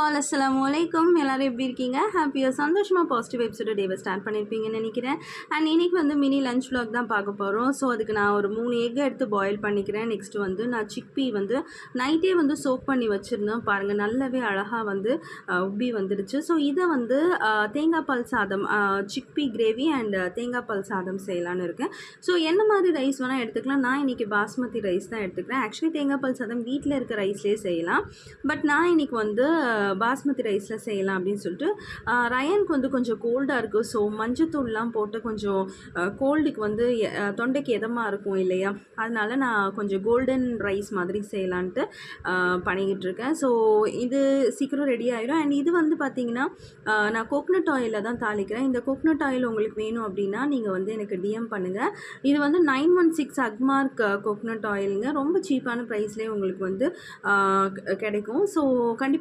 All அஸ்ஸலாமு அலைக்கும். எல்லாரும் எப்படி இருக்கீங்க? ஹாப்பியாக சந்தோஷமாக பாசிட்டிவ் எபிசோட டேவை ஸ்டார்ட் பண்ணியிருப்பீங்கன்னு நினைக்கிறேன். அண்ட் இன்றைக்கி வந்து மினி லஞ்ச் vlog தான் பார்க்க போகிறோம். ஸோ அதுக்கு நான் ஒரு 3 எக் எடுத்து பாயில் பண்ணிக்கிறேன். நெக்ஸ்ட் வந்து நான் சிக்பி வந்து நைட்டே வந்து சோக் பண்ணி வச்சுருந்தேன். பாருங்கள், நல்லாவே அழகாக வந்து உப்பி வந்துடுச்சு. ஸோ இதை வந்து தேங்காய் பால் சாதம், சிக்பி கிரேவி அண்ட் தேங்காய் பால் சாதம் செய்யலான்னு இருக்கேன். ஸோ என்ன மாதிரி ரைஸ் வேணால் எடுத்துக்கலாம். நான் இன்றைக்கி பாஸ்மதி ரைஸ் தான் எடுத்துக்கிறேன். ஆக்சுவலி தேங்காய் பால் சாதம் வீட்டில் இருக்க ரைஸ்லேயே செய்யலாம். பட் நான் இன்றைக்கி வந்து பாஸ்மதி ரைஸில் செய்யலாம் அப்படின்னு சொல்லிட்டு ரயானுக்கு வந்து கொஞ்சம் கோல்டாக இருக்குது. ஸோ மஞ்சத்தூள்லாம் போட்டு கொஞ்சம் கோல்டுக்கு வந்து தொண்டைக்கு எதமாக இருக்கும் இல்லையா, அதனால் நான் கொஞ்சம் கோல்டன் ரைஸ் மாதிரி செய்யலான்ட்டு பண்ணிக்கிட்டு இருக்கேன். ஸோ இது சீக்கிரம் ரெடி ஆகிடும். அண்ட் இது வந்து பார்த்திங்கன்னா நான் கோக்னட் ஆயிலில் தான் தாளிக்கிறேன். இந்த கோக்னட் ஆயில் உங்களுக்கு வேணும் அப்படின்னா நீங்கள் வந்து எனக்கு டிஎம் பண்ணுங்கள். இது வந்து 916 அக்மார்க் கோக்னட் ஆயிலுங்க. ரொம்ப சீப்பான ப்ரைஸ்லேயே உங்களுக்கு வந்து கிடைக்கும். ஸோ கண்டிப்பாக